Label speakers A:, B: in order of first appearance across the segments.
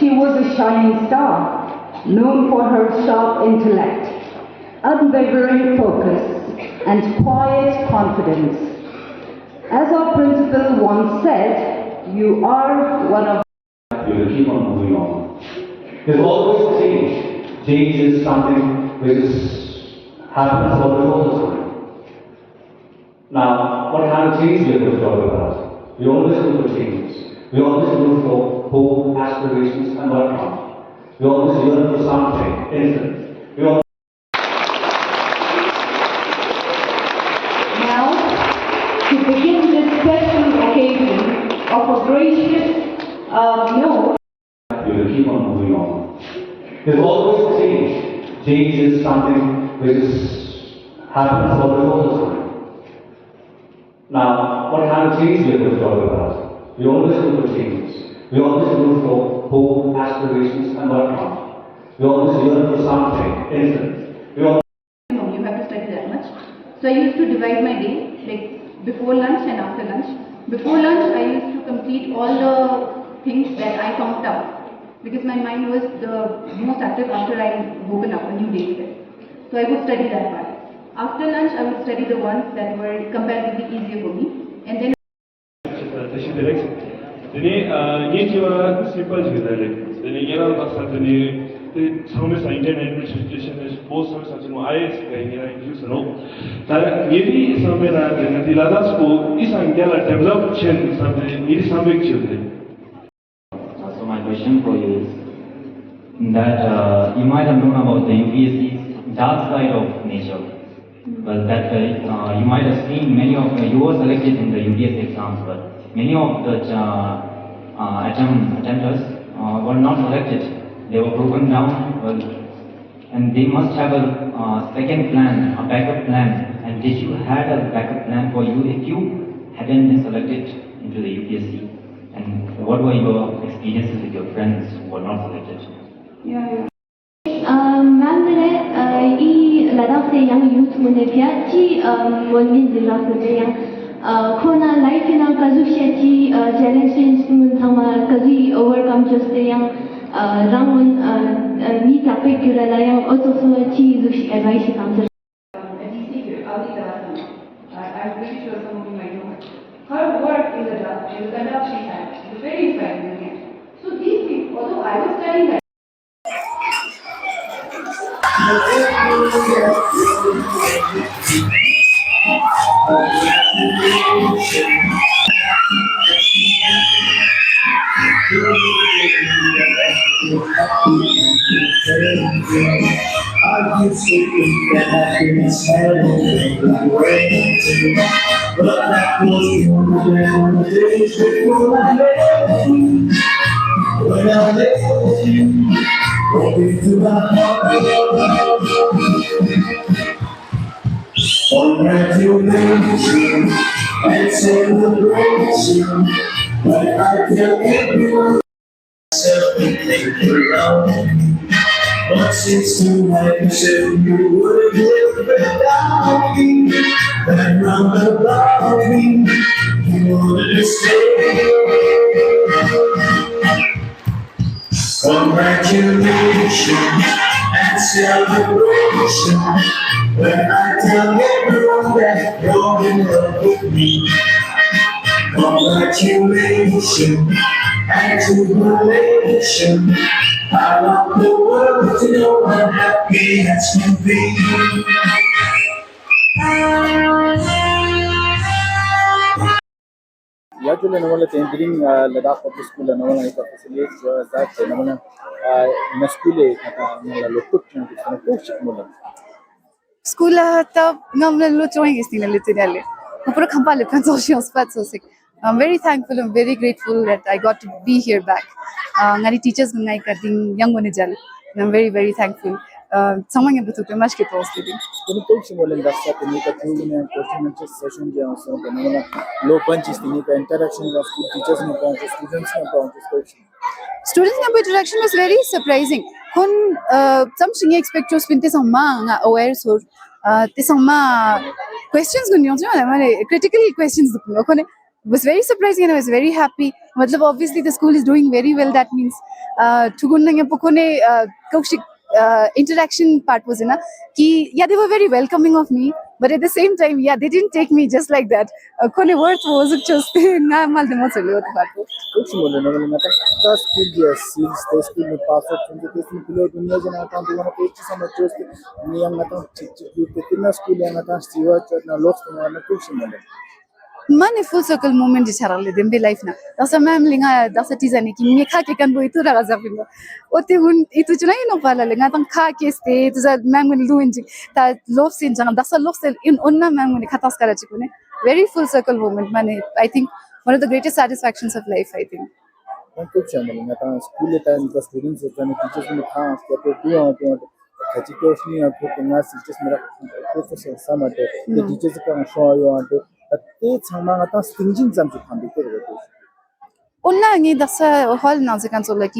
A: she was a shining star, known for her sharp intellect, unwavering focus, and quiet confidence. As our principal once said, you are one of.
B: You will keep on moving on. There's always change. Change is something which happens always all the time. Now, what kind of change we are going to talk about? We always look for changes. We always look for hope, aspirations, and whatnot. We always yearn for something infinite. We always
A: Now, to begin this special occasion of a gracious note,
B: we will keep on moving on. There's always change. Change is something which happens always all the time. Now, what kind of change we are going to talk about? We always look for changes. We always look for hope, aspirations, and whatnot. We always yearn for something infinite.
C: No, you have to study that much. So I used to divide my day, like before lunch and after lunch. Before lunch, I used to complete all the things that I conked up, because my mind was the most active after I woken up, a new day set. So I would study that part. After lunch, I would study the ones that were comparatively easier for me, and then.
D: تشي direct. Tani yechiwa simple chizale. Tani yera basa tani samay sa Indian administration is post samay sa chino IAS ka yera use no. Tara yeri samay na tani tiladas ko isang gyala develop chen samay yeri samay chizale.
E: So my question for you is that you might have known about the UPSC's dark side of nature. Well, that you might have seen many of you were selected in the UPSC exams, but many of the attempters were not selected. They were broken down, well, and they must have a second plan, a backup plan. And did you had a backup plan for you if you hadn't been selected into the UPSC? And what were your experiences with your friends who were not selected?
F: Ma'am मैंने ई लद्दाख से यहाँ youth मुझे दिया जी मोलमिन जिला से यहाँ खोना life in काजुशिया ji challenges मुझे काजी ओवरकम जस्ते यहाँ रंगन नी तापे क्यों लाया also so अच्छी जुशी advice काम से
C: I'm pretty sure some of you might know her. Her work in the Ladakh she had was very inspiring. So these people, although I was studying that.
G: I used to think that happiness had a way to, but that was the days before I met you. When I met you, walking through my heart, congratulations and celebration. But I tell everyone myself and think you're wrong. But since tonight you said you would live without me, and round about me, you wanted to stay. Congratulations and celebration. When I tell everyone that you're in love with me. Congratulations and jubilation. I want the world to know how happy as can be.
H: Usually, normally entering Ladakh Public School, normally facilities that normally in school normally look to
I: School tab normally lo join is nila literally. Pura khampa lepan social spot so sick. I'm very thankful and very grateful that I got to be here back. Ngari teachers ngai kading young monejal. I'm very thankful. Someone able to much ke post did.
H: Kung talk si Molen Dasa, kung ka through na question and session diyan so kung low punch is tini ka interaction of school teachers ni ka students ni ka question.
I: Students interaction was very surprising. Kun something expect to spend sama aware so sama questions gun yung critical questions was very surprising and I was very happy. मतलब obviously the school is doing very well. That means thugun pokone kaushik interaction part was ina ki yeah, they were very welcoming of me, but at the same time yeah, they didn't take me just like that. Kone worth was just na mal demo chalo to part.
H: कुछ बोले ना बोले ना तो school जो seals तो school में pass out होंगे तो इसमें पिलो दुनिया जना था तो वहाँ पे एक चीज़ समझ चुके नियम ना तो चिट कितना स्कूल या ना तो स्टीवा चटना लोग तो वहाँ ना कुछ बोले
I: Mane full circle moment di charale dem be life na. Dasa ma'am linga dasa tizani ki me kha ke kan bo itu raga zapinda. Ote hun itu chuna no pala linga tang kha ke ste itu za ma'am ni luin ji ta love sin jang dasa love sel in onna ma'am ni khatas kara chikune. Very full circle moment mane I think one of the greatest satisfactions of life I think.
H: कुछ बोले ना तो school time का students होता है teachers में था तो तो खची को नहीं आपको तो टीचर्स मेरा प्रोफेसर समझ तो टीचर्स का शो यो तो ते छमा ना स्टिंजिंग जम जो खान देते रहते
I: Onna ngi dasa hall na zekan so like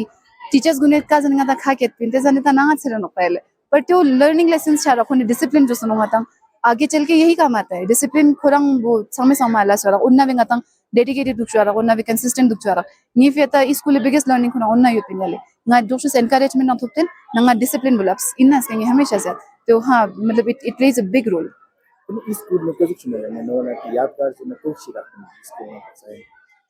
I: teachers gune ka janga ta kha ke pinte jane ta na chira no pele. But to learning lessons chara khone discipline jo suno matam आगे चल के यही काम आता है discipline Khurang वो समय समाला चरा उन्ना भी गतंग डेडिकेटेड दुख चरा उन्ना भी कंसिस्टेंट दुख चरा नी फेता स्कूल बिगेस्ट लर्निंग खुना उन्ना यो पिनले ना दोस्त एनकरेजमेंट ना थुपतेन ना डिसिप्लिन बुलाप्स इन्ना से हमेशा से तो हां मतलब it plays a big role
H: इस स्कूल में कुछ नहीं है ना यादगार से मैं कुछ शिरा स्कूल में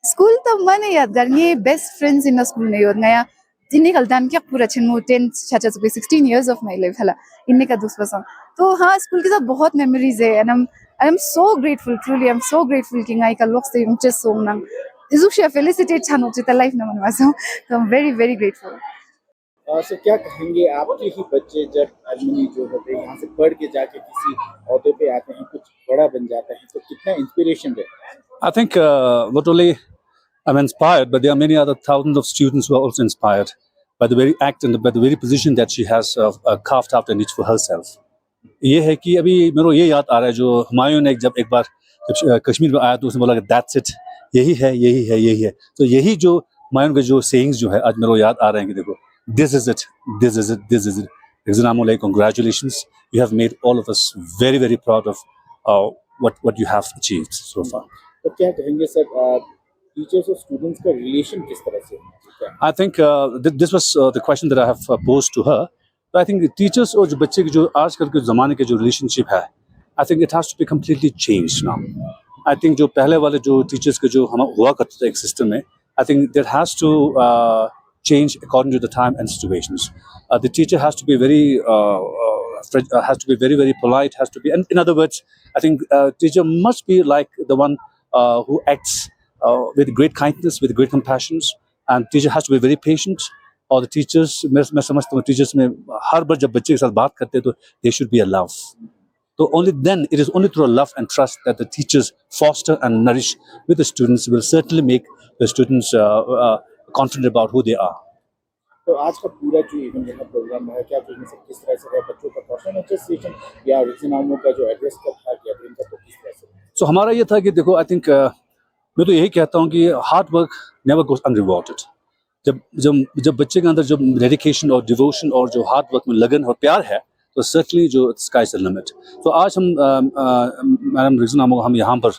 I: स्कूल तो मैंने यादगार ये बेस्ट फ्रेंड्स इन स्कूल ने यो नया इन्ने कलदान क्या पूरा छिन 10 छाचा 16 years of my life हला इन्ने का दुख पसंद तो हाँ स्कूल के साथ बहुत मेमोरीज है and I'm so grateful truly I'm so grateful कि ngai ka loks te much so nang izusha felicitate chano chita life na manwa so I'm very very grateful
H: सो क्या कहेंगे आपके ही बच्चे जब अलमनी जो होते हैं यहाँ से पढ़ के जाके किसी औहदे पे आते हैं कुछ बड़ा बन जाता है तो कितना इंस्पिरेशन है
J: I think not only I'm inspired, but there are many other thousands of students who are also inspired by the very act and by the very position that she has carved out a niche for herself. ये है कि अभी मेरे को ये याद आ रहा है जो हुमायूं ने जब एक बार कश्मीर में आया तो उसने बोला कि that's it, यही है यही है यही है. तो यही जो हुमायूं के जो sayings जो है आज मेरे को याद आ रहे हैं कि देखो this is it, this is it, this is it. Rizwan, congratulations. You have made all of us very very proud of what you have achieved so far.
H: तो क्या कहेंगे सर टीचर्स और स्टूडेंट्स का रिलेशन किस तरह से है
J: I think this was the question that I have posed to her. So I think teachers और जो बच्चे की जो आजकल के ज़माने के जो relationship है, I think it has to be completely changed now. I think जो पहले वाले जो teachers के जो हम हुआ करते थे एक system में, I think that has to change according to the time and situations. The teacher has to be very very polite. Has to be, and in other words, I think teacher must be like the one who acts with great kindness, with great compassion, and teacher has to be very patient. और the teachers मैं समझता हूँ teachers में हर बार जब बच्चे के साथ बात करते हैं तो they should be a love. So only then, it is only through love and trust that the teachers foster and nourish with the students will certainly make the students confident about who they are.
H: तो आज का पूरा जो event है programme है क्या कहने से किस तरह से है बच्चों का क्वेश्चन एसोसिएशन या रिजनामो का जो एड्रेस का था गैदरिंग का तो किस तरह से
J: So हमारा ये था कि देखो I think मैं तो यही कहता हूँ कि hard work never goes unrewarded. जब बच्चे के अंदर जब डेडिकेशन और डिवोशन और जो हार्ड वर्क में लगन और प्यार है तो सर्टनली जो स्काई इज द लिमिट. तो आज हम मैडम रिजनामो हम यहाँ पर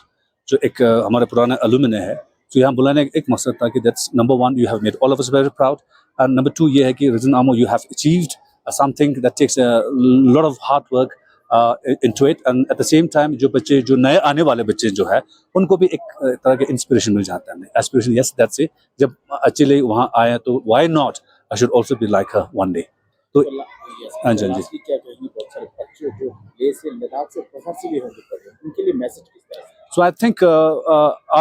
J: जो एक हमारे पुराने अलुमिनी है तो यहाँ बुलाने एक मकसद था कि that's number 1 you have made all of us very proud and number 2 ये है कि रिजनामो you have achieved something that takes a lot of hard work into it, and at the same time जो बच्चे जो नए आने वाले बच्चे जो है उनको भी एक तरह के इंस्पिरेशन मिल जाता है. Aspiration yes that's it. जब अकेले वहाँ आए तो why not I should also be like her one day. तो हाँ जी
H: क्या कहेंगे बहुत सारे बच्चे जो ले से लद्दाख से बाहर से भी होंगे पढ़ रहे उनके लिए मैसेज किस तरह से.
J: सो आई थिंक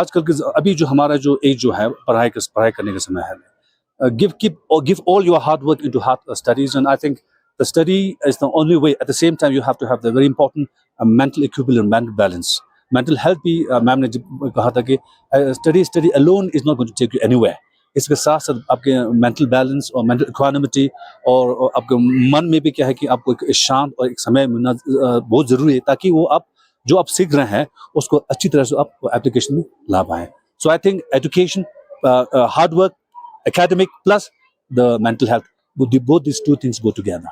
J: आजकल के अभी जो हमारा जो एज जो है पढ़ाई करने का समय है, give all your hard work into hard studies, and I think the study is the only way. At the same time, you have to have the very important mental equilibrium, mental balance. Mental health भी ma'am ने कहा था कि study alone is not going to take you anywhere. इसके साथ साथ आपके mental balance और mental equanimity और आपके मन में भी क्या है कि आपको एक शांत और एक समय मिलना बहुत ज़रूरी है ताकि वो आप जो आप सीख रहे हैं उसको अच्छी तरह से आप एप्लीकेशन में ला पाएँ. So I think education, hard work, academic plus the mental health, both these two things go together.